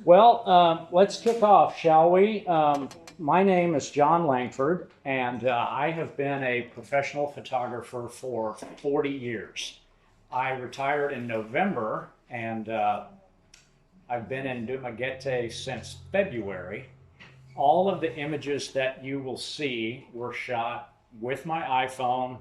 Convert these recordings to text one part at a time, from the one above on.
Well, let's kick off, shall we? My name is John Langford, and I have been a professional photographer for 40 years. I retired in November, and I've been in Dumaguete since February. All of the images that you will see were shot with my iPhone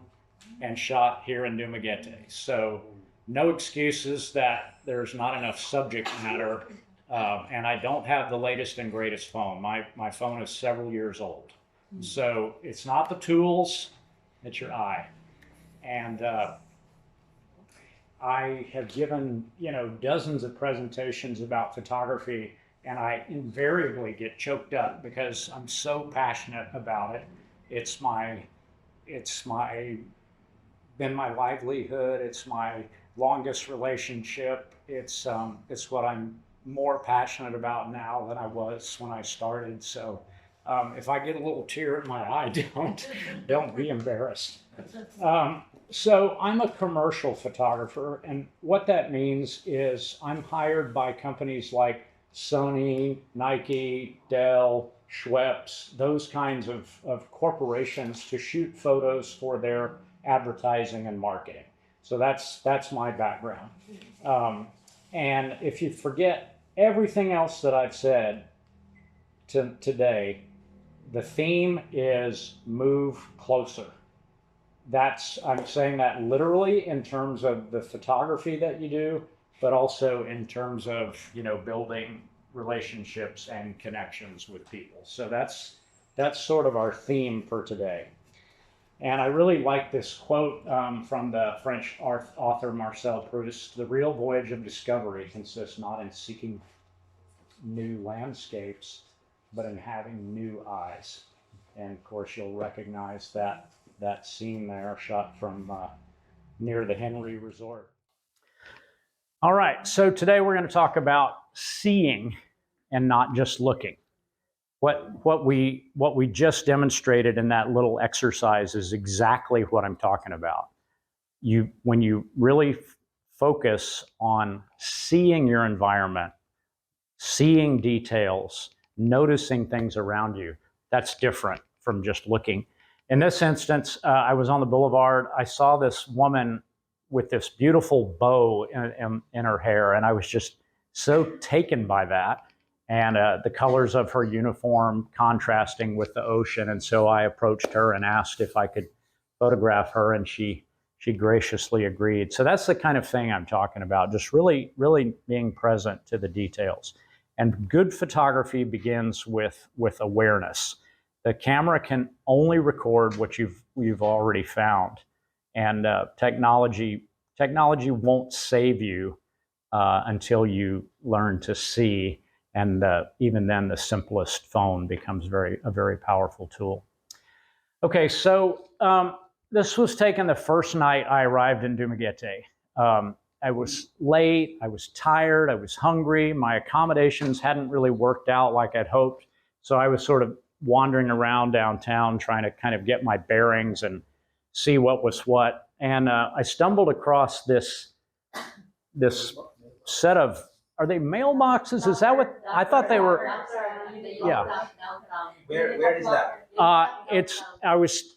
and shot here in Dumaguete. So no excuses that there's not enough subject matter. And I don't have the latest and greatest phone. My phone is several years old. So it's not the tools, it's your eye. And I have given, dozens of presentations about photography, and I invariably get choked up because I'm so passionate about it. It's my, it's my, been my livelihood. It's my longest relationship. It's what I'm more passionate about now than I was when I started. So if I get a little tear in my eye, don't be embarrassed. So I'm a commercial photographer, and what that means is I'm hired by companies like Sony, Nike, Dell, Schweppes, those kinds of corporations to shoot photos for their advertising and marketing. So that's my background. And if you forget everything else that I've said today, the theme is move closer. I'm saying that literally in terms of the photography that you do, but also in terms of, building relationships and connections with people. So that's sort of our theme for today. And I really like this quote from the French author Marcel Proust: "The real voyage of discovery consists not in seeking new landscapes, but in having new eyes." And of course, you'll recognize that scene there, shot from near the Henry Resort. All right, so today we're going to talk about seeing and not just looking. What we just demonstrated in that little exercise is exactly what I'm talking about. When you really focus on seeing your environment, seeing details, noticing things around you, that's different from just looking. In this instance, I was on the boulevard. I saw this woman with this beautiful bow in her hair, and I was just so taken by that. And the colors of her uniform contrasting with the ocean. And so I approached her and asked if I could photograph her, and she graciously agreed. So that's the kind of thing I'm talking about, just really, really being present to the details. And good photography begins with awareness. The camera can only record what you've already found, and technology won't save you until you learn to see. And even then, the simplest phone becomes a very powerful tool. Okay, so this was taken the first night I arrived in Dumaguete. I was late, I was tired, I was hungry. My accommodations hadn't really worked out like I'd hoped. So I was sort of wandering around downtown trying to kind of get my bearings and see what was what. And I stumbled across this set of, are they mailboxes? Is that what I thought they were? Yeah. Where is that? I was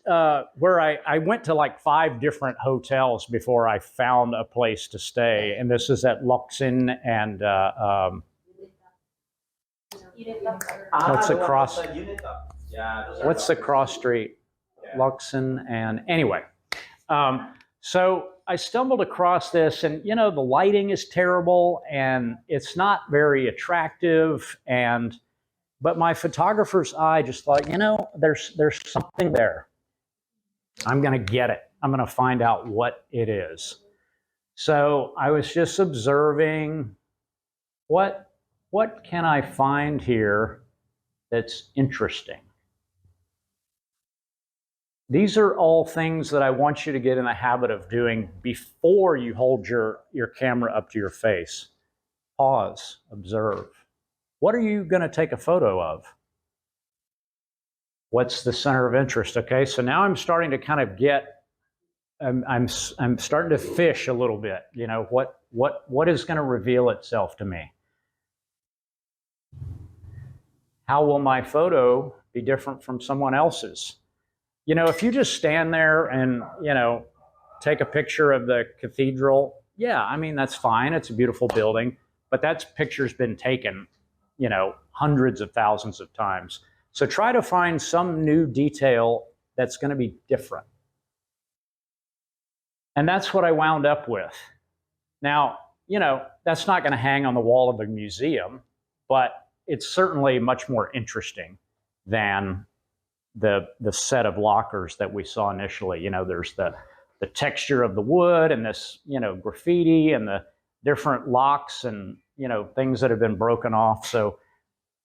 where I went to like 5 different hotels before I found a place to stay, and this is at Luxin and what's the cross? What's the cross street? Luxin and anyway. So I stumbled across this, and the lighting is terrible and it's not very attractive, but my photographer's eye just thought, there's something there. I'm going to get it. I'm going to find out what it is. So I was just observing what can I find here that's interesting. These are all things that I want you to get in the habit of doing before you hold your camera up to your face. Pause, observe. What are you going to take a photo of? What's the center of interest? Okay, so now I'm starting to kind of I'm starting to fish a little bit. What is going to reveal itself to me? how will my photo be different from someone else's? You know, if you just stand there and, you know, take a picture of the cathedral, yeah, I mean, that's fine. It's a beautiful building, but that picture's been taken, you know, hundreds of thousands of times. So try to find some new detail that's going to be different. And that's what I wound up with. Now, you know, that's not going to hang on the wall of a museum, but it's certainly much more interesting than the set of lockers that we saw initially. You know, there's the texture of the wood and this, you know, graffiti and the different locks and, you know, things that have been broken off. So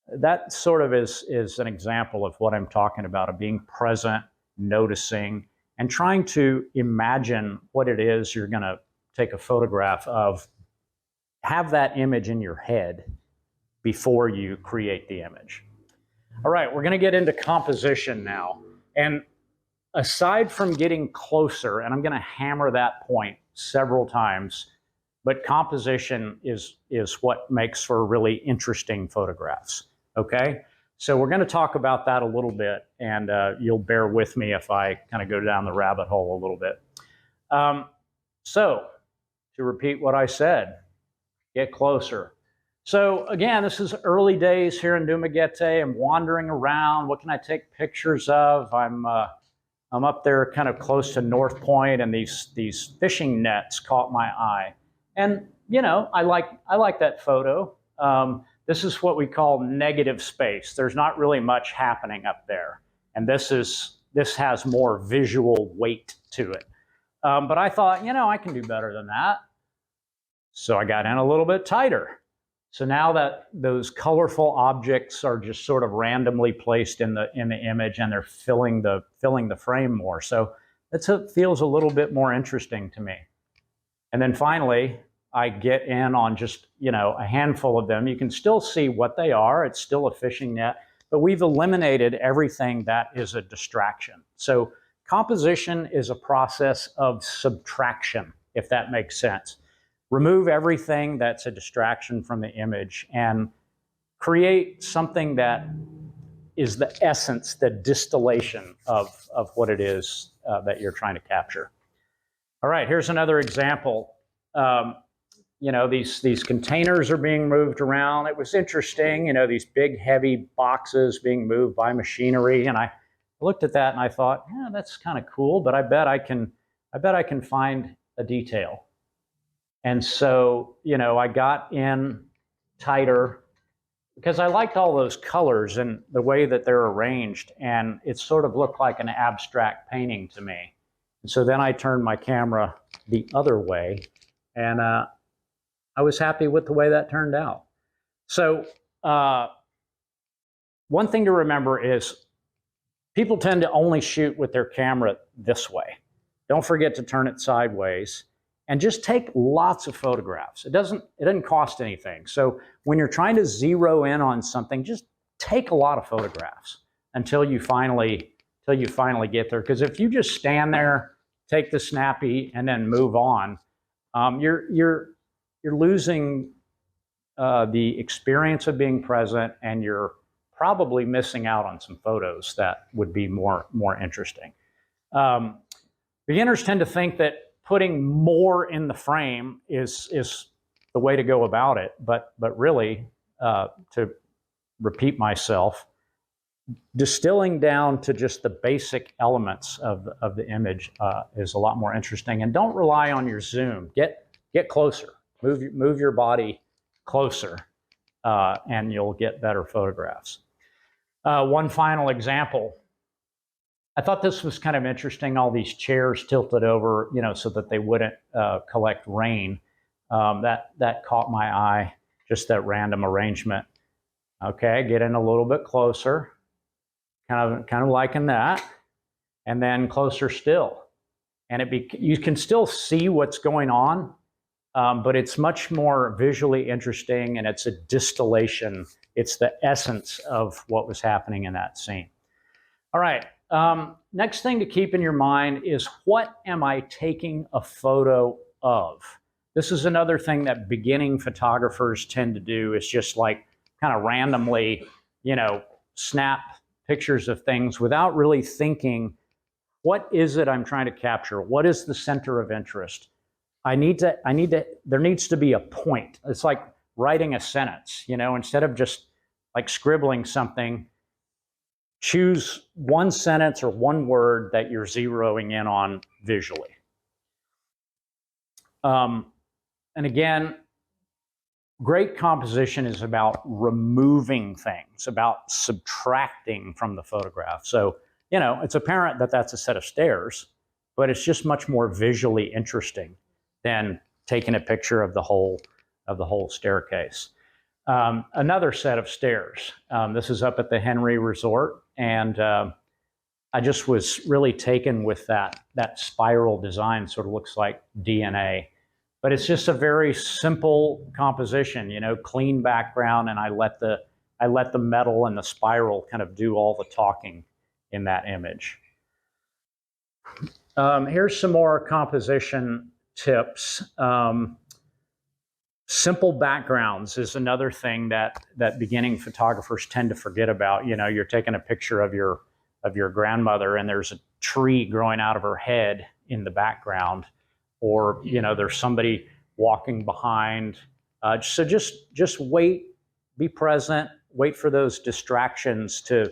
that sort of is an example of what I'm talking about, of being present, noticing, and trying to imagine what it is you're going to take a photograph of. Have that image in your head before you create the image. All right, we're going to get into composition now. And aside from getting closer, and I'm going to hammer that point several times, but composition is what makes for really interesting photographs. Okay, so we're going to talk about that a little bit, and you'll bear with me if I kind of go down the rabbit hole a little bit. So to repeat what I said, get closer. So again, this is early days here in Dumaguete. I'm wandering around. What can I take pictures of? I'm up there kind of close to North Point, and these fishing nets caught my eye. And you know, I like that photo. This is what we call negative space. There's not really much happening up there, and this has more visual weight to it. But I thought, you know, I can do better than that. So I got in a little bit tighter. So now that those colorful objects are just sort of randomly placed in the image, and they're filling the frame more. So it feels a little bit more interesting to me. And then finally, I get in on just, you know, a handful of them. You can still see what they are. It's still a fishing net, but we've eliminated everything that is a distraction. So composition is a process of subtraction, if that makes sense. Remove everything that's a distraction from the image and create something that is the essence, the distillation of what it is that you're trying to capture. All right, here's another example. You know, these containers are being moved around. It was interesting, you know, these big, heavy boxes being moved by machinery. And I looked at that and I thought, yeah, that's kind of cool, but I bet I can find a detail. And so, you know, I got in tighter because I liked all those colors and the way that they're arranged, and it sort of looked like an abstract painting to me. And so then I turned my camera the other way, and I was happy with the way that turned out. So one thing to remember is people tend to only shoot with their camera this way. Don't forget to turn it sideways. And just take lots of photographs. It doesn't cost anything. So when you're trying to zero in on something, just take a lot of photographs until you finally get there. Because if you just stand there, take the snappy, and then move on, you're losing the experience of being present, and you're probably missing out on some photos that would be more interesting. Beginners tend to think that putting more in the frame is the way to go about it, but really, to repeat myself, distilling down to just the basic elements of the image is a lot more interesting. And don't rely on your zoom. Get closer. Move your body closer, and you'll get better photographs. One final example. I thought this was kind of interesting, all these chairs tilted over, you know, so that they wouldn't collect rain. That caught my eye, just that random arrangement. Okay, get in a little bit closer, kind of liking that, and then closer still. And you can still see what's going on, but it's much more visually interesting, and it's a distillation. It's the essence of what was happening in that scene. All right. Next thing to keep in your mind is, what am I taking a photo of? This is another thing that beginning photographers tend to do, is just like kind of randomly, snap pictures of things without really thinking, what is it I'm trying to capture? What is the center of interest? there needs to be a point. It's like writing a sentence, instead of just like scribbling something, choose one sentence or one word that you're zeroing in on visually. And again, great composition is about removing things, about subtracting from the photograph. So, it's apparent that that's a set of stairs, but it's just much more visually interesting than taking a picture of the whole staircase. Another set of stairs. This is up at the Henry Resort, and I just was really taken with that spiral design. Sort of looks like DNA, but it's just a very simple composition. Clean background, and I let the metal and the spiral kind of do all the talking in that image. Here's some more composition tips. Simple backgrounds is another thing that beginning photographers tend to forget about. You're taking a picture of your grandmother and there's a tree growing out of her head in the background, or there's somebody walking behind. So just wait, be present, wait for those distractions to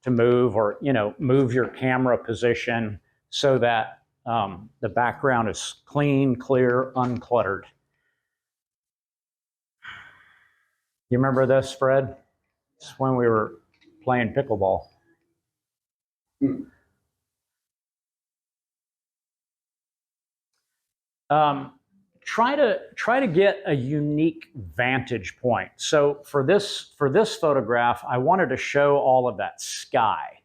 move, or move your camera position so that the background is clean, clear, uncluttered. You remember this, Fred? It's when we were playing pickleball. Try to get a unique vantage point. So for this photograph, I wanted to show all of that sky,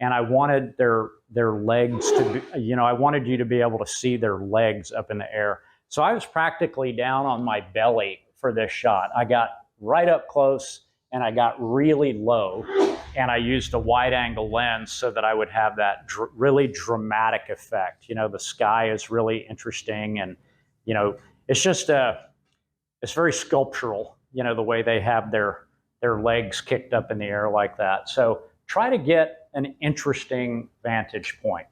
and I wanted their legs to be, I wanted you to be able to see their legs up in the air. So I was practically down on my belly for this shot. I got right up close and I got really low, and I used a wide angle lens so that I would have that really dramatic effect. The sky is really interesting, and it's just it's very sculptural, the way they have their legs kicked up in the air like that. So try to get an interesting vantage point.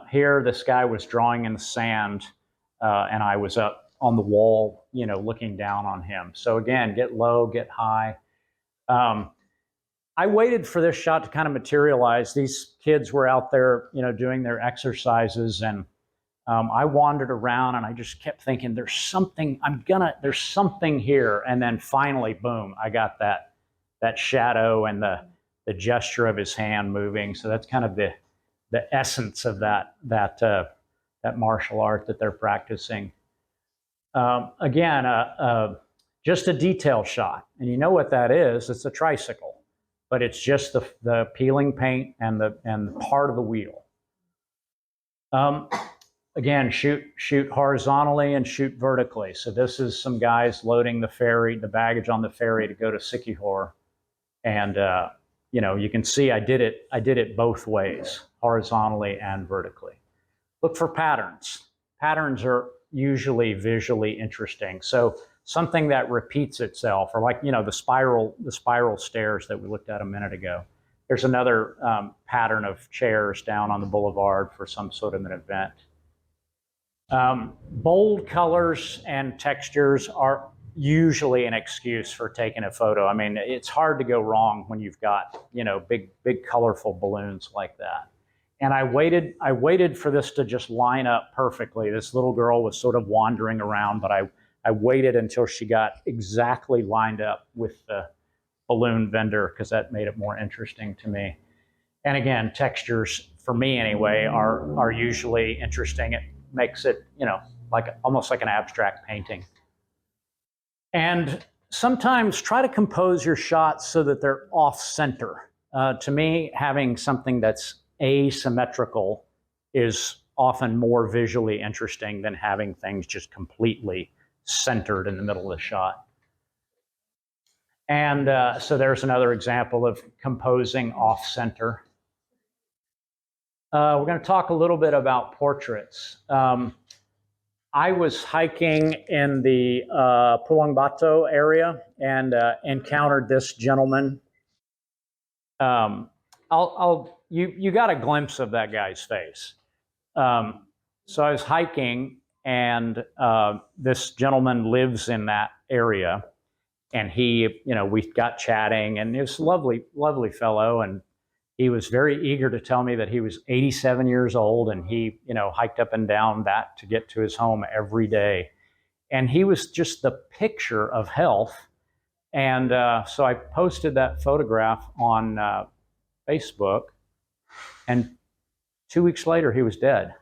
Here, this guy was drawing in the sand, and I was up on the wall, looking down on him. So again, get low, get high. I waited for this shot to kind of materialize. These kids were out there, doing their exercises, and I wandered around and I just kept thinking, there's something here. And then finally, boom, I got that shadow and the gesture of his hand moving. So that's kind of the essence of that martial art that they're practicing. Again, just a detail shot. And you know what that is? It's a tricycle, but it's just the peeling paint and part of the wheel. Again, shoot horizontally and shoot vertically. So this is some guys loading the baggage on the ferry to go to Siquijor. And, you can see I did it both ways, horizontally and vertically. Look for patterns. Patterns are usually visually interesting. So something that repeats itself, or like, the spiral stairs that we looked at a minute ago. There's another pattern of chairs down on the boulevard for some sort of an event. Bold colors and textures are usually an excuse for taking a photo. I mean, it's hard to go wrong when you've got, big colorful balloons like that. And I waited for this to just line up perfectly. This little girl was sort of wandering around, but I waited until she got exactly lined up with the balloon vendor, because that made it more interesting to me. And again, textures, for me anyway, are usually interesting. It makes it, almost like an abstract painting. And sometimes try to compose your shots so that they're off center. To me, having something that's asymmetrical is often more visually interesting than having things just completely centered in the middle of the shot. And so there's another example of composing off center. We're going to talk a little bit about portraits. I was hiking in the Pulang area and encountered this gentleman. You got a glimpse of that guy's face. So I was hiking, and this gentleman lives in that area, and we got chatting, and he was a lovely, lovely fellow, and he was very eager to tell me that he was 87 years old, and he, hiked up and down that to get to his home every day. And he was just the picture of health. And so I posted that photograph on Facebook, and 2 weeks later, he was dead.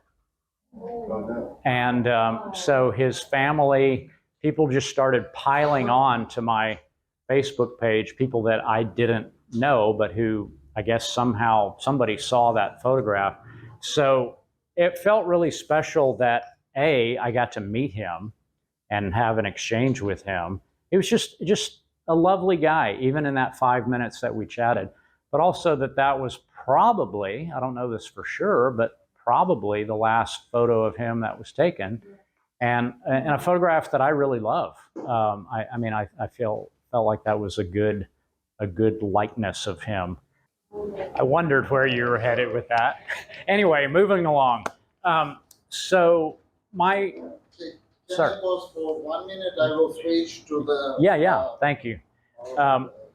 And so his family, people just started piling on to my Facebook page, people that I didn't know, but who I guess somehow somebody saw that photograph. So it felt really special that I got to meet him and have an exchange with him. It was just a lovely guy, even in that 5 minutes that we chatted. But also that was probably, I don't know this for sure, but probably the last photo of him that was taken, and a photograph that I really love. I felt like that was a good likeness of him. I wondered where you were headed with that. Anyway, moving along. So my Can I pause for 1 minute? I will switch to the. Yeah. Thank you.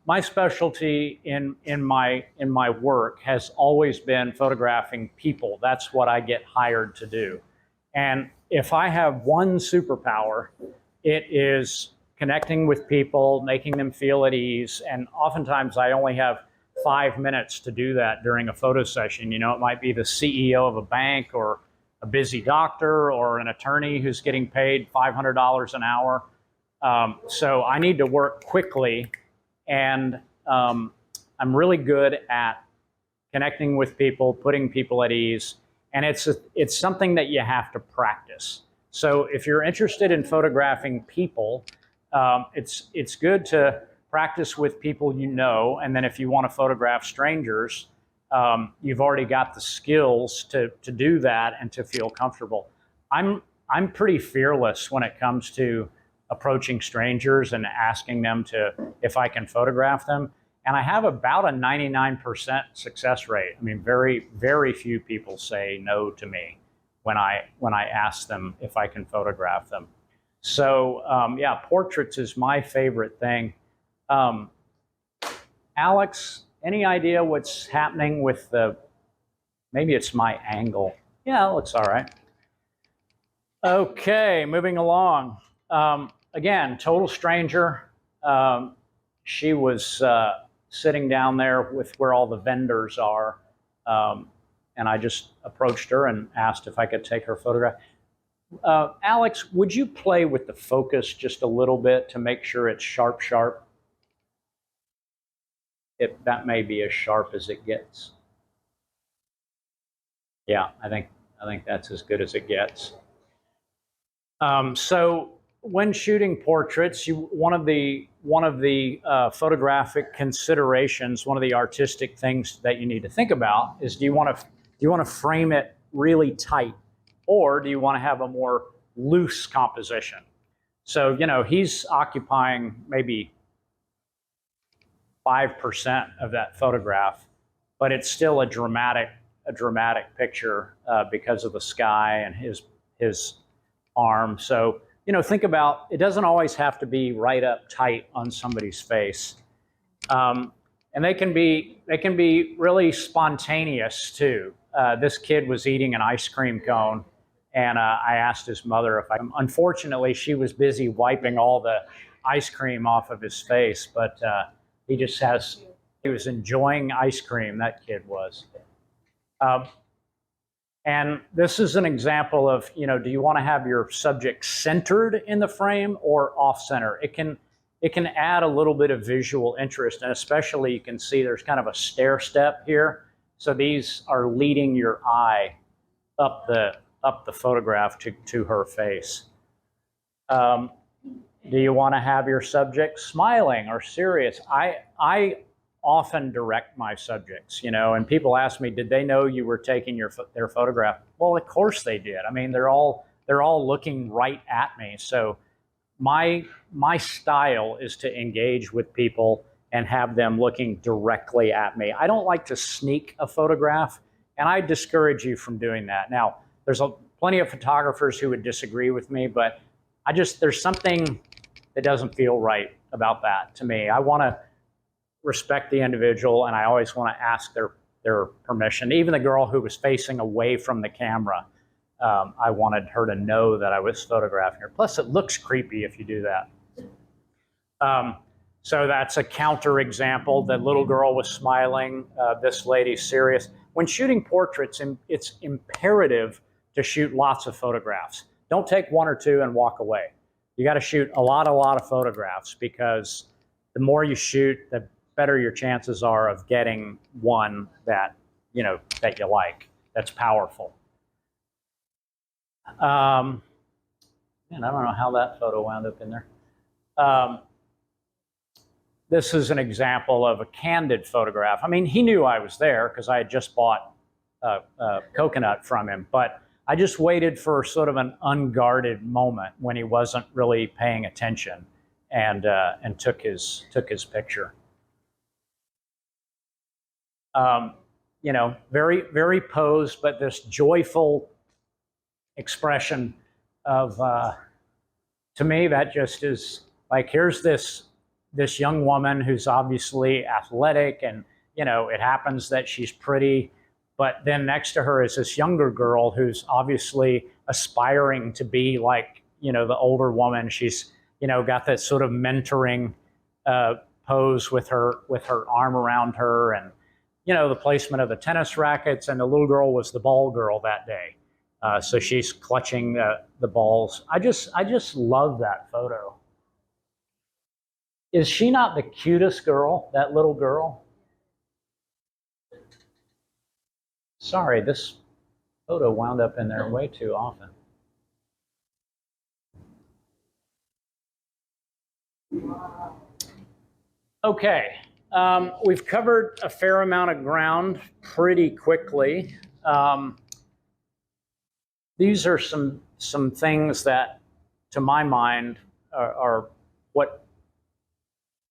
My specialty in my work has always been photographing people. That's what I get hired to do. And if I have one superpower, it is connecting with people, making them feel at ease. And oftentimes I only have 5 minutes to do that during a photo session. It might be the CEO of a bank, or a busy doctor, or an attorney who's getting paid $500 an hour. So I need to work quickly, and I'm really good at connecting with people, putting people at ease, and it's something that you have to practice. So if you're interested in photographing people, it's good to practice with people you know, and then if you want to photograph strangers, you've already got the skills to do that and to feel comfortable. I'm pretty fearless when it comes to approaching strangers and asking them if I can photograph them. And I have about a 99% success rate. I mean, very, very few people say no to me when I ask them if I can photograph them. So portraits is my favorite thing. Alex, any idea what's happening with maybe it's my angle. Yeah, it looks all right. Okay, moving along. Again, total stranger. She was sitting down there with where all the vendors are. And I just approached her and asked if I could take her photograph. Alex, would you play with the focus just a little bit to make sure it's sharp? That may be as sharp as it gets. Yeah, I think that's as good as it gets. So when shooting portraits, one of the photographic considerations, one of the artistic things that you need to think about is, do you want to frame it really tight, or do you want to have a more loose composition? So he's occupying maybe 5% of that photograph, but it's still a dramatic picture because of the sky and his arm. So think about, it doesn't always have to be right up tight on somebody's face, and they can be really spontaneous too. This kid was eating an ice cream cone, and I asked his mother unfortunately she was busy wiping all the ice cream off of his face, but he was enjoying ice cream, that kid was. And this is an example of, do you want to have your subject centered in the frame or off-center? It can add a little bit of visual interest, and especially you can see there's kind of a stair step here. So these are leading your eye up the photograph to her face. Do you want to have your subject smiling or serious? I often direct my subjects, and people ask me, did they know you were taking their photograph? Well, of course they did. I mean, they're all they're all looking right at me. So my style is to engage with people and have them looking directly at me. I don't like to sneak a photograph, and I discourage you from doing that. Now, there's plenty of photographers who would disagree with me, but there's something that doesn't feel right about that to me. I want to respect the individual, and I always want to ask their permission. Even the girl who was facing away from the camera, I wanted her to know that I was photographing her. Plus, it looks creepy if you do that. So that's a counter example. The little girl was smiling. This lady's serious. When shooting portraits, it's imperative to shoot lots of photographs. Don't take one or two and walk away. You got to shoot a lot of photographs, because the more you shoot, the better your chances are of getting one that you like, that's powerful. Man, I don't know how that photo wound up in there. This is an example of a candid photograph. I mean, he knew I was there because I had just bought coconut from him, but I just waited for sort of an unguarded moment when he wasn't really paying attention, and took his picture. Very, very posed, but this joyful expression of, to me, that just is like, here's this young woman who's obviously athletic, and it happens that she's pretty, but then next to her is this younger girl who's obviously aspiring to be like the older woman. She's got that sort of mentoring pose with her arm around her, and the placement of the tennis rackets, and the little girl was the ball girl that day. So she's clutching the balls. I just love that photo. Is she not the cutest girl, that little girl? Sorry, this photo wound up in there way too often. Okay, we've covered a fair amount of ground pretty quickly. These are some things that, to my mind, are what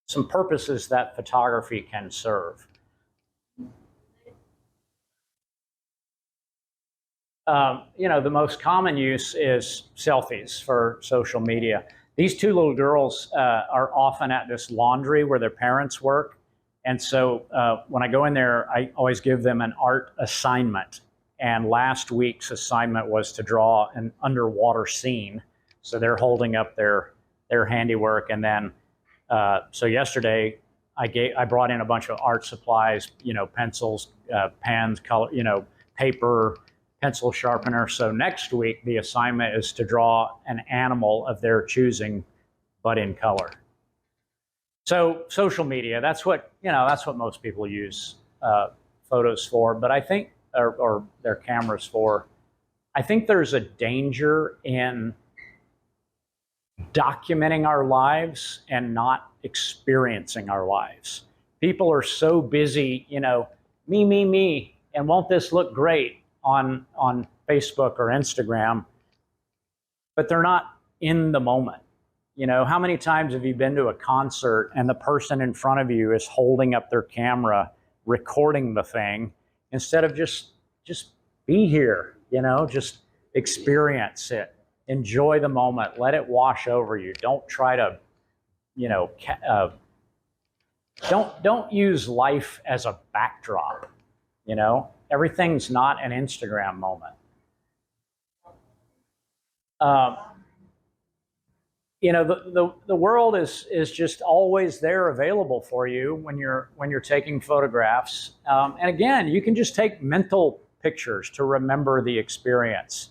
some purposes that photography can serve. The most common use is selfies for social media. These two little girls are often at this laundry where their parents work. And so when I go in there, I always give them an art assignment. And last week's assignment was to draw an underwater scene. So they're holding up their handiwork. And then, so yesterday, I brought in a bunch of art supplies, pencils, pens, color, paper, pencil sharpener. So next week, the assignment is to draw an animal of their choosing, but in color. So social media, that's what most people use photos for, but I think, or their cameras for. I think there's a danger in documenting our lives and not experiencing our lives. People are so busy, me, and won't this look great on Facebook or Instagram, but they're not in the moment. How many times have you been to a concert and the person in front of you is holding up their camera, recording the thing, instead of just be here, just experience it, enjoy the moment, let it wash over you. Don't try to, don't use life as a backdrop. Everything's not an Instagram moment. The world is just always there, available for you when you're taking photographs. And again, you can just take mental pictures to remember the experience.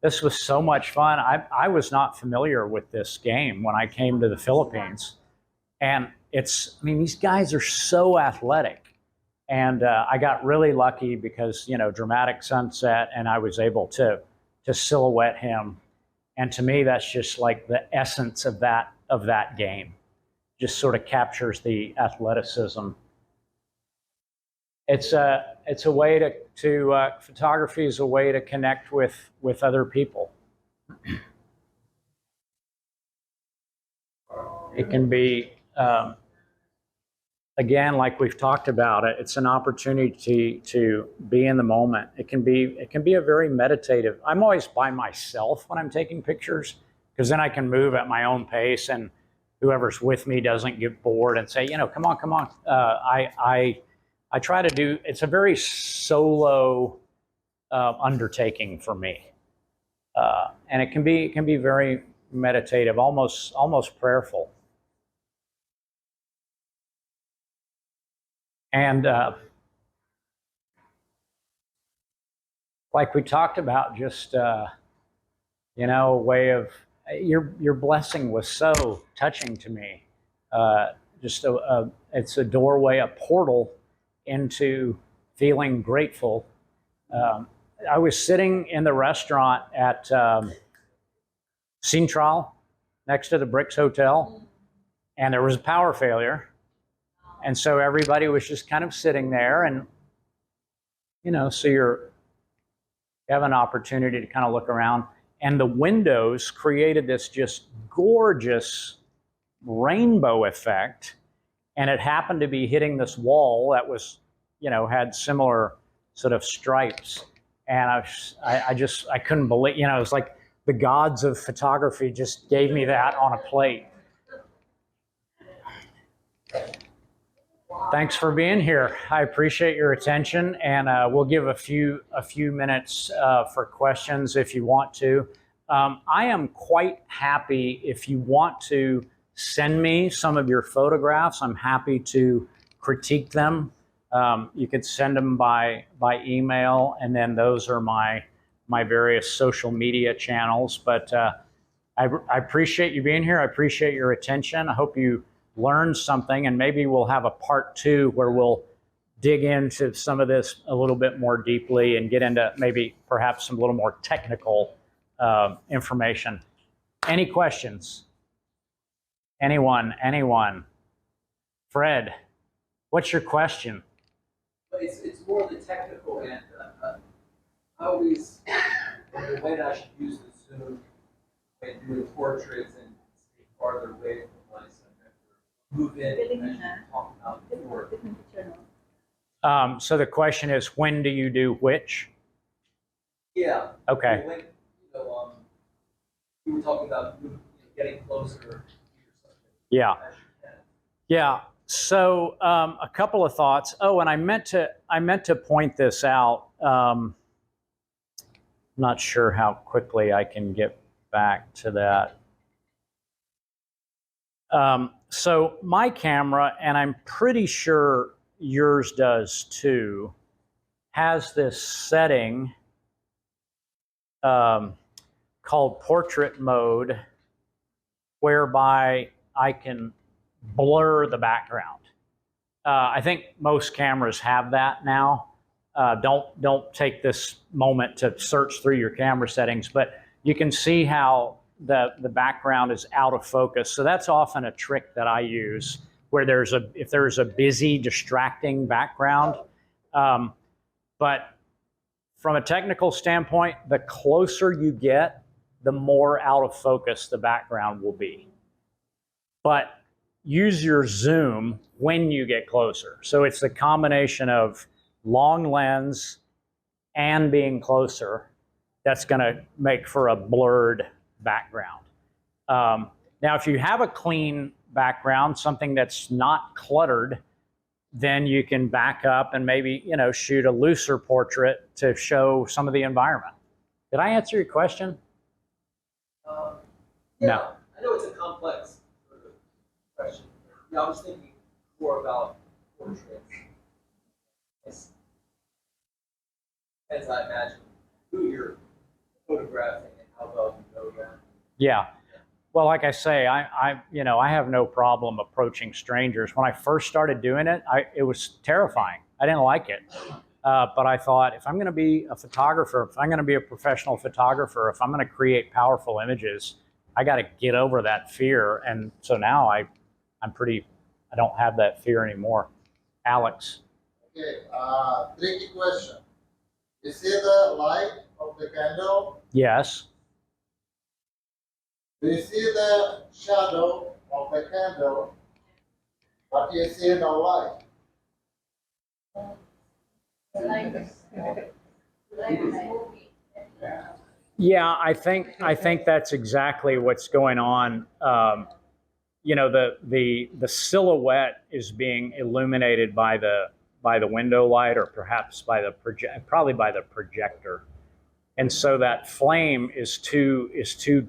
This was so much fun. I was not familiar with this game when I came to the Philippines, and these guys are so athletic. And I got really lucky because, dramatic sunset, and I was able to silhouette him. And to me, that's just like the essence of that game. Just sort of captures the athleticism. it's a way to photography is a way to connect with other people. It can be, again, like we've talked about it, it's an opportunity to be in the moment. It can be a very meditative. I'm always by myself when I'm taking pictures, because then I can move at my own pace, and whoever's with me doesn't get bored and say, come on. I try to do. It's a very solo undertaking for me, and it can be very meditative, almost prayerful. And like we talked about, just a way of your blessing was so touching to me. Just it's a doorway, a portal into feeling grateful. I was sitting in the restaurant at Central, next to the Bricks Hotel, and there was a power failure. And so everybody was just kind of sitting there, and, so you have an opportunity to kind of look around. And the windows created this just gorgeous rainbow effect. And it happened to be hitting this wall that was, had similar sort of stripes. And I couldn't believe, it was like the gods of photography just gave me that on a plate. Thanks for being here. I appreciate your attention, and we'll give a few minutes for questions if you want to. I am quite happy if you want to send me some of your photographs. I'm happy to critique them. You could send them by email, and then those are my various social media channels. But I appreciate you being here. I appreciate your attention. I hope you learned something, and maybe we'll have a part 2 where we'll dig into some of this a little bit more deeply and get into maybe perhaps some little more technical information. Any questions? Anyone? Fred, what's your question? It's more the technical end. I always wonder when I should use the zoom when doing portraits and stay farther away from my subject. Move in and talk about before. So the question is, when do you do which? Yeah. Okay. When, we were talking about getting closer to your subject. Yeah. Yeah. So a couple of thoughts. Oh, and I meant to point this out. Not sure how quickly I can get back to that. So my camera, and I'm pretty sure yours does too, has this setting called portrait mode, whereby I can blur the background. I think most cameras have that now. Don't take this moment to search through your camera settings, but you can see how the background is out of focus. So that's often a trick that I use, where if there's a busy, distracting background. But from a technical standpoint, the closer you get, the more out of focus the background will be. But use your zoom when you get closer. So it's the combination of long lens and being closer that's going to make for a blurred background. Now, if you have a clean background, something that's not cluttered, then you can back up and maybe, shoot a looser portrait to show some of the environment. Did I answer your question? Yeah, No. I know it's a complex question. I was thinking more about portraits. As I imagine who you're photographing and how well you know that. Yeah. Well, like I say, I have no problem approaching strangers. When I first started doing it, it was terrifying. I didn't like it. But I thought, if I'm going to be a photographer, if I'm going to be a professional photographer, if I'm going to create powerful images, I got to get over that fear. And so now I don't have that fear anymore. Alex. Okay, tricky question. You see the light of the candle? Yes. Do you see the shadow of the candle? But you see no light. Yeah, I think that's exactly what's going on. You know, the silhouette is being illuminated by the window light, or perhaps by the probably by the projector, and so that flame is too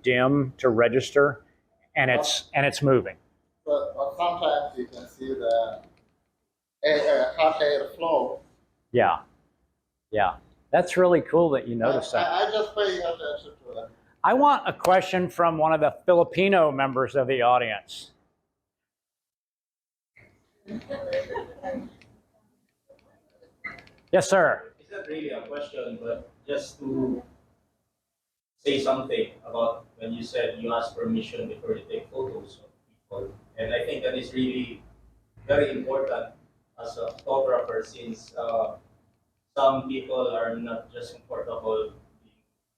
dim to register, and it's moving. But sometimes you can see the hot air flow. Yeah, yeah, that's really cool that you noticed that. I just pay attention to it. I want a question from one of the Filipino members of the audience. Yes, sir. It's not really a question, but just to say something about when you said you ask permission before you take photos of people. And I think that is really very important as a photographer, since some people are not just comfortable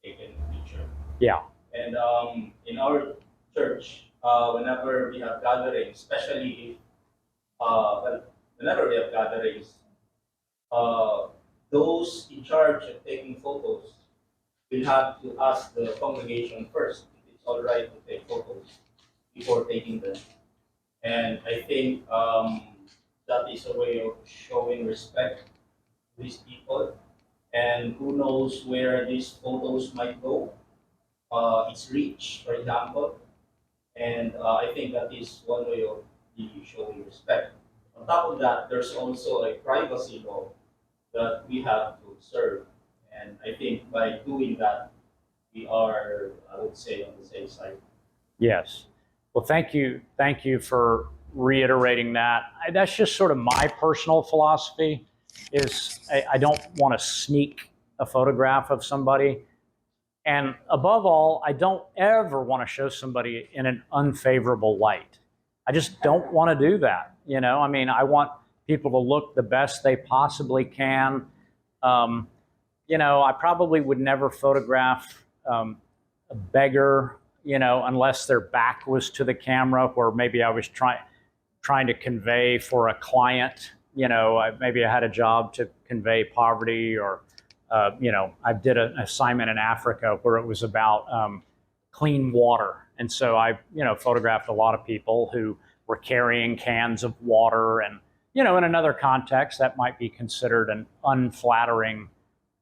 being taken picture. Yeah. And in our church, whenever we have gatherings, especially if, whenever we have gatherings, those in charge of taking photos will have to ask the congregation first if it's all right to take photos before taking them. And I think that is a way of showing respect to these people. And who knows where these photos might go, its reach, for example. And I think that is one way of really showing respect. On top of that, there's also a privacy law that we have to observe. And I think by doing that, we are, I would say, on the safe side. Yes. Well, thank you for reiterating that. That's just sort of my personal philosophy. Is I don't want to sneak a photograph of somebody, and above all, I don't ever want to show somebody in an unfavorable light. I just don't want to do that. You know, I mean, I want people to look the best they possibly can. You know, I probably would never photograph a beggar, you know, unless their back was to the camera, where maybe I was trying to convey for a client. You know, maybe I had a job to convey poverty, or you know, I did an assignment in Africa where it was about clean water, and so I, you know, photographed a lot of people who were carrying cans of water, and you know, in another context that might be considered an unflattering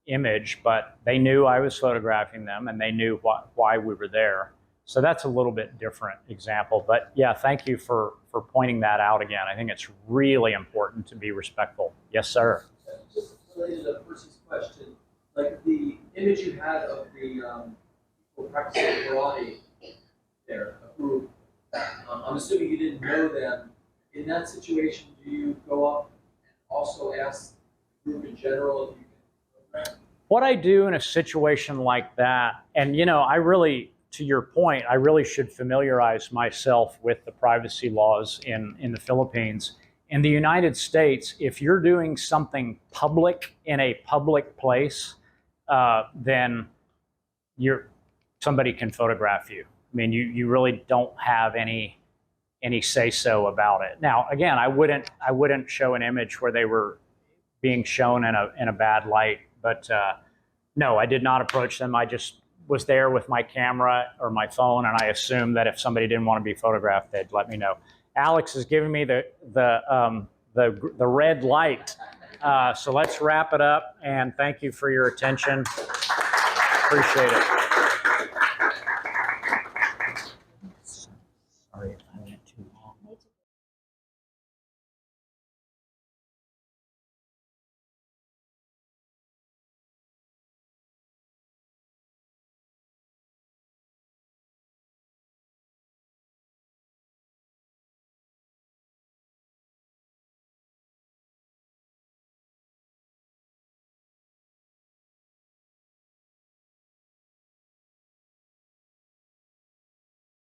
image, but they knew I was photographing them, and they knew why we were there. So that's a little bit different example. But yeah, thank you for pointing that out again. I think it's really important to be respectful. Yes, sir. Just related to Percy's question, like the image you had of the people practicing karate there, a group, I'm assuming you didn't know them. In that situation, do you go up and also ask the group in general if you can program? What I do in a situation like that, and you know, I really, to your point, I really should familiarize myself with the privacy laws in the Philippines. In the United States, if you're doing something public in a public place, then somebody can photograph you. I mean, you really don't have any say-so about it. Now, again, I wouldn't show an image where they were being shown in a bad light, but no, I did not approach them. I just was there with my camera or my phone, and I assumed that if somebody didn't want to be photographed, they'd let me know. Alex is giving me the red light, so let's wrap it up. And thank you for your attention. Appreciate it.